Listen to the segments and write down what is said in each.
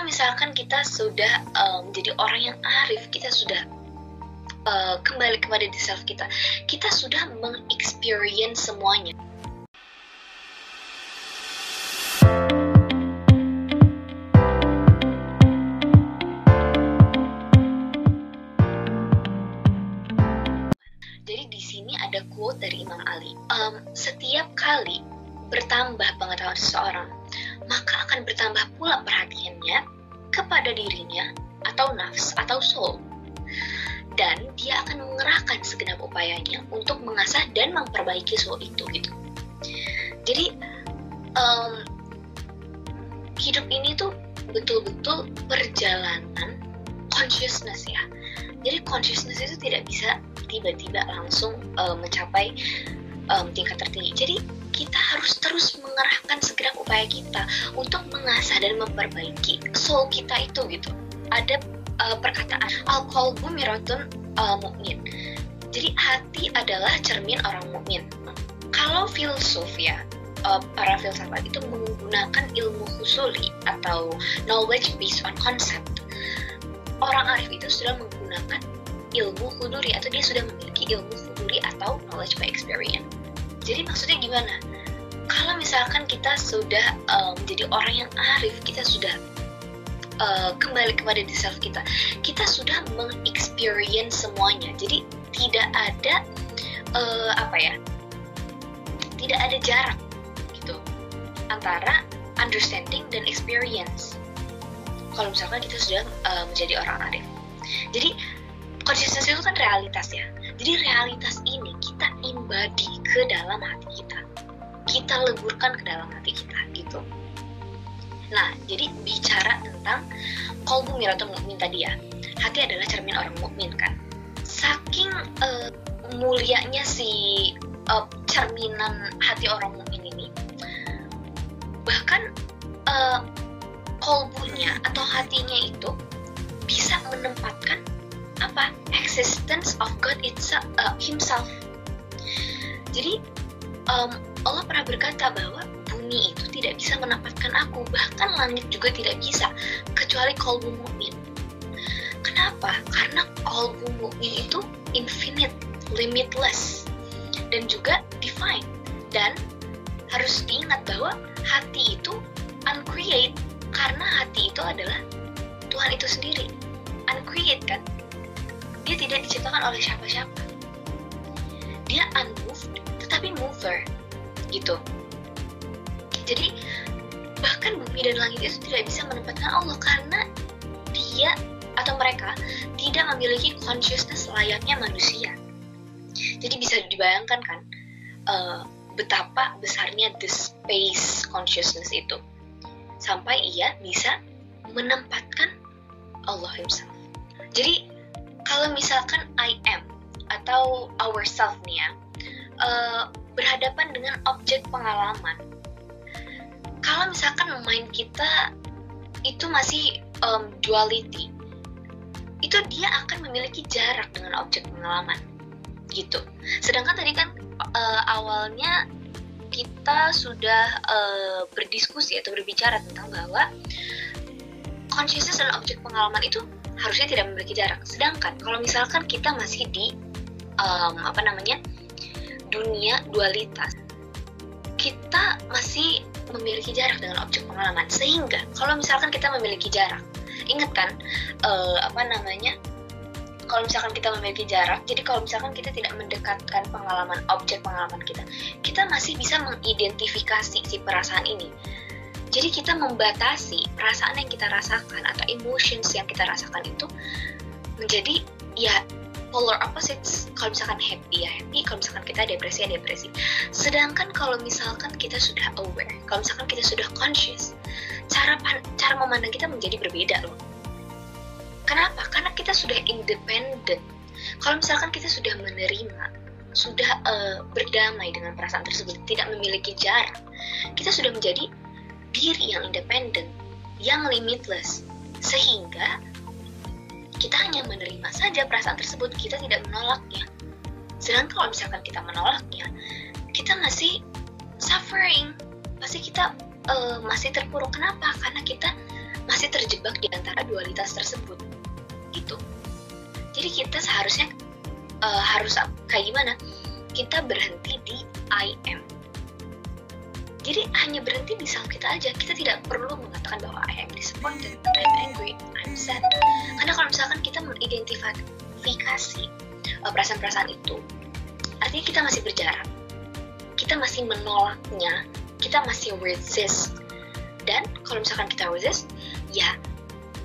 misalkan kita sudah menjadi orang yang arif, kita sudah kembali kepada diri self kita sudah mengexperience semuanya. Jadi di sini ada quote dari Imam Ali. Setiap kali bertambah pengetahuan seseorang, maka akan bertambah pula perhatiannya kepada dirinya atau nafs atau soul. Dan dia akan mengerahkan segenap upayanya untuk mengasah dan memperbaiki soul itu gitu. Jadi hidup ini tuh betul-betul perjalanan consciousness ya. Jadi consciousness itu tidak bisa tiba-tiba langsung mencapai tingkat tertinggi. Jadi kita harus terus mengerahkan segenap upaya kita untuk mengasah dan memperbaiki soul kita itu gitu. Ada perkataan al-qalbu miratun mu'min. Jadi hati adalah cermin orang mukmin. Kalau filsuf ya, para filsafat itu menggunakan ilmu husuli atau knowledge based on concept. Orang arif itu sudah menggunakan ilmu huduri atau dia sudah memiliki ilmu huduri atau knowledge by experience. Jadi maksudnya gimana? Kalau misalkan kita sudah menjadi orang yang arif, kita sudah kembali kepada diri self kita sudah mengexperience semuanya. Jadi tidak ada tidak ada jarak gitu antara understanding dan experience. Kalau misalkan kita sudah menjadi orang arif. Jadi consciousness itu kan realitas ya. Jadi realitas ini kita embody ke dalam hati kita. Kita leburkan ke dalam hati kita gitu. Nah, jadi bicara tentang qalbu miratun mu'min tadi ya. Hati adalah cermin orang mukmin kan. Saking mulianya si cerminan hati orang mukmin ini. Bahkan qalbunya atau hatinya itu bisa menempatkan existence of God himself. Jadi Allah pernah berkata bahwa bumi itu tidak bisa menempatkan aku, bahkan langit juga tidak bisa, kecuali qalbu mukmin. Kenapa? Karena qalbu mukmin itu infinite, limitless, dan juga divine. Dan harus diingat bahwa hati itu uncreate, karena hati itu adalah Tuhan itu sendiri. Uncreate kan? Dia tidak diciptakan oleh siapa-siapa. Dia unmoved, tetapi mover, gitu. Jadi bahkan bumi dan langit itu tidak bisa menempatkan Allah karena dia atau mereka tidak memiliki consciousness layaknya manusia. Jadi bisa dibayangkan kan betapa besarnya the space consciousness itu sampai ia bisa menempatkan Allah himself. Jadi kalau misalkan I am atau ourself nih ya berhadapan dengan objek pengalaman, kalau misalkan mind kita itu masih duality, itu dia akan memiliki jarak dengan objek pengalaman gitu. Sedangkan tadi kan awalnya kita sudah berdiskusi atau berbicara tentang bahwa consciousness dan objek pengalaman itu harusnya tidak memiliki jarak. Sedangkan kalau misalkan kita masih di dunia dualitas, kita masih memiliki jarak dengan objek pengalaman. Sehingga kalau misalkan kita memiliki jarak, ingat kan kalau misalkan kita memiliki jarak, jadi kalau misalkan kita tidak mendekatkan objek pengalaman kita masih bisa mengidentifikasi si perasaan ini. Jadi kita membatasi perasaan yang kita rasakan atau emotions yang kita rasakan itu menjadi ya polar opposites. Kalau misalkan happy ya happy, kalau misalkan kita depresi ya depresi. Sedangkan kalau misalkan kita sudah aware, kalau misalkan kita sudah conscious, cara memandang kita menjadi berbeda loh. Kenapa? Karena kita sudah independent. Kalau misalkan kita sudah menerima, sudah berdamai dengan perasaan tersebut, tidak memiliki jarak, kita sudah menjadi diri yang independen, yang limitless, sehingga kita hanya menerima saja perasaan tersebut, kita tidak menolaknya. Sedangkan kalau misalkan kita menolaknya, kita masih suffering, pasti kita masih terpuruk. Kenapa? Karena kita masih terjebak antara dualitas tersebut gitu. Jadi kita seharusnya harus kayak gimana? Kita berhenti di I am. Jadi hanya berhenti di self kita aja. Kita tidak perlu mengatakan bahwa I am disappointed, I'm angry, I'm sad. Karena kalau misalkan kita mengidentifikasi perasaan-perasaan itu, artinya kita masih berjarak. Kita masih menolaknya, kita masih resist. Dan kalau misalkan kita resist, ya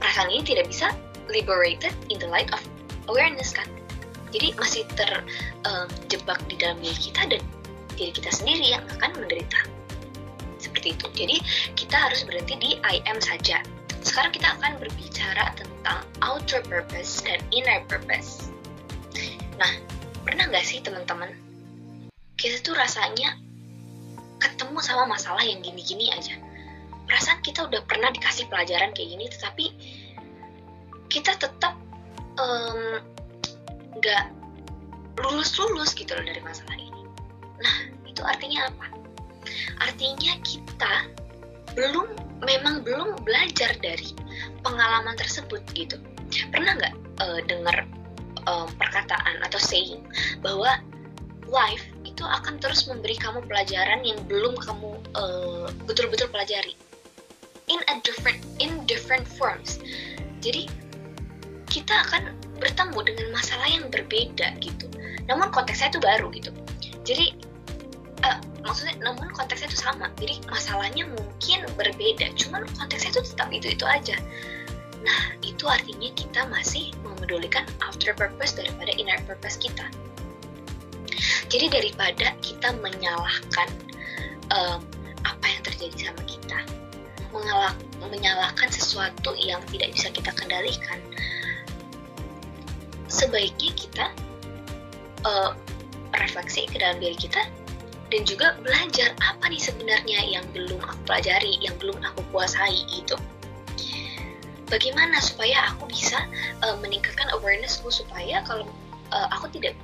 perasaan ini tidak bisa liberated in the light of awareness kan. Jadi masih terjebak di dalam diri kita dan diri kita sendiri yang akan menderita. Seperti itu. Jadi kita harus berhenti di I am saja. Sekarang kita akan berbicara tentang outer purpose dan inner purpose. Nah, pernah nggak sih teman-teman, kita tuh rasanya ketemu sama masalah yang gini-gini aja. Perasaan kita udah pernah dikasih pelajaran kayak gini, tetapi kita tetap nggak lulus-lulus gitu loh dari masalah ini. Nah, itu artinya apa? Artinya kita memang belum belajar dari pengalaman tersebut gitu. Pernah nggak dengar perkataan atau saying bahwa life itu akan terus memberi kamu pelajaran yang belum kamu betul-betul pelajari in different forms. Jadi kita akan bertemu dengan masalah yang berbeda gitu. Namun konteksnya itu baru gitu. Jadi namun konteksnya itu sama. Jadi masalahnya mungkin berbeda, cuman konteksnya itu tetap itu aja. Nah, itu artinya kita masih memedulikan outer purpose daripada inner purpose kita. Jadi daripada kita menyalahkan apa yang terjadi sama kita, menyalahkan sesuatu yang tidak bisa kita kendalikan, sebaiknya kita refleksi ke dalam diri kita dan juga belajar apa nih sebenarnya yang belum aku pelajari, yang belum aku kuasai gitu. Bagaimana supaya aku bisa meningkatkan awarenessku supaya kalau aku tidak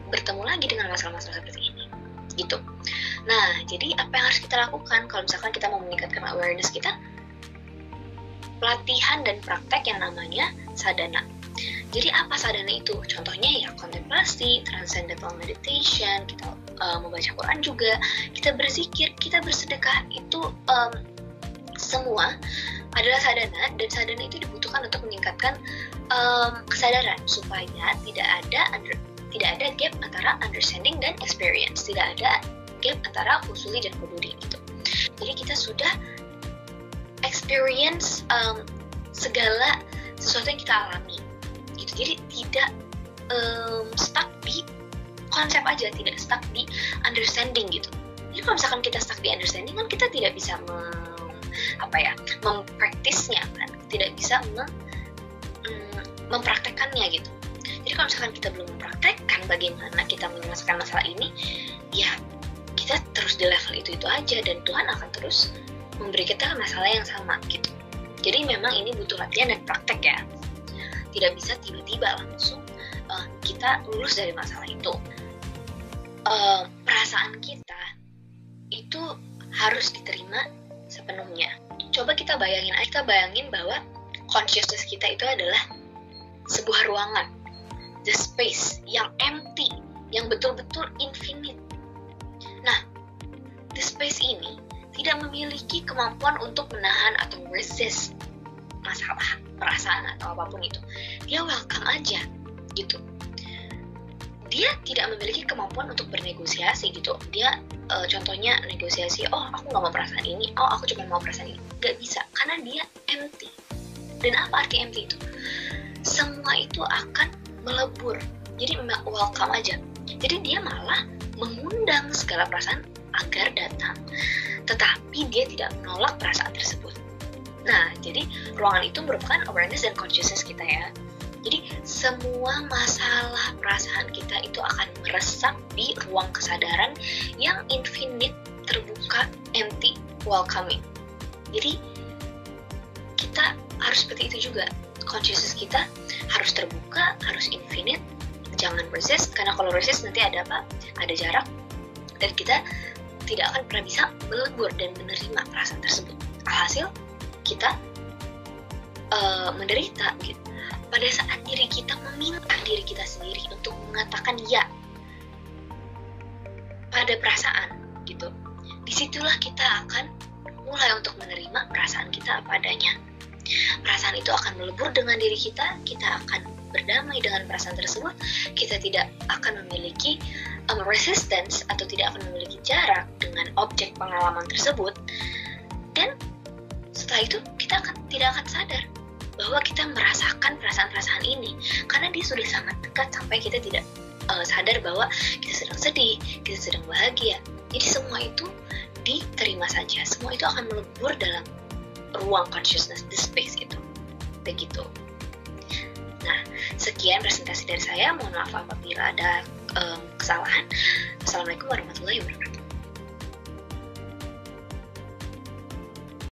bertemu lagi dengan masalah-masalah seperti ini gitu. Nah, jadi apa yang harus kita lakukan kalau misalkan kita mau meningkatkan awareness kita? Pelatihan dan praktek yang namanya sadhana. Jadi apa sadhana itu? Contohnya ya kontemplasi, transcendental meditation, kita membaca Quran juga, kita berzikir, kita bersedekah, itu semua adalah sadhana, dan sadhana itu dibutuhkan untuk meningkatkan kesadaran supaya tidak ada gap antara understanding dan experience, tidak ada gap antara husuli dan huduri gitu. Jadi kita sudah experience segala sesuatu yang kita alami gitu. Jadi tidak stuck di konsep aja, tidak stuck di understanding gitu. Jadi kalau misalkan kita stuck di understanding kan kita tidak bisa mempraktisnya kan, tidak bisa mempraktekkannya gitu. Jadi kalau misalkan kita belum mempraktekkan bagaimana kita menyelesaikan masalah ini, ya kita terus di level itu aja, dan Tuhan akan terus memberi kita masalah yang sama gitu. Jadi memang ini butuh latihan dan praktek ya. Tidak bisa tiba-tiba langsung kita lulus dari masalah itu. Perasaan kita itu harus diterima sepenuhnya. Coba kita bayangin bahwa consciousness kita itu adalah sebuah ruangan, the space yang empty, yang betul-betul infinite. Nah, the space ini tidak memiliki kemampuan untuk menahan atau resist masalah, perasaan atau apapun itu. Dia welcome aja gitu. Dia tidak memiliki kemampuan untuk bernegosiasi gitu. Dia contohnya negosiasi, oh aku nggak mau perasaan ini, oh aku cuma mau perasaan ini. Nggak bisa, karena dia empty. Dan apa arti empty itu? Semua itu akan melebur. Jadi welcome aja. Jadi dia malah mengundang segala perasaan agar datang. Tetapi dia tidak menolak perasaan tersebut. Nah, jadi ruangan itu merupakan awareness dan consciousness kita ya. Jadi semua masalah perasaan kita itu akan meresap di ruang kesadaran yang infinite, terbuka, empty, welcoming. Jadi kita harus seperti itu juga. Consciousness kita harus terbuka, harus infinite, jangan resist, karena kalau resist nanti ada apa? Ada jarak, dan kita tidak akan pernah bisa melebur dan menerima perasaan tersebut. Alhasil kita menderita gitu, pada saat diri kita meminta diri kita sendiri untuk mengatakan ya pada perasaan gitu, disitulah kita akan mulai untuk menerima perasaan kita apa adanya. Perasaan itu akan melebur dengan diri kita akan berdamai dengan perasaan tersebut, kita tidak akan memiliki resistance atau tidak akan memiliki jarak dengan objek pengalaman tersebut. Dan setelah itu kita tidak akan sadar bahwa kita merasakan perasaan-perasaan ini, karena dia sudah sangat dekat sampai kita tidak sadar bahwa kita sedang sedih, kita sedang bahagia. Jadi semua itu diterima saja, semua itu akan melebur dalam ruang consciousness, the space itu. Begitu. Nah, sekian presentasi dari saya. Mohon maaf apabila ada kesalahan. Assalamualaikum warahmatullahi wabarakatuh.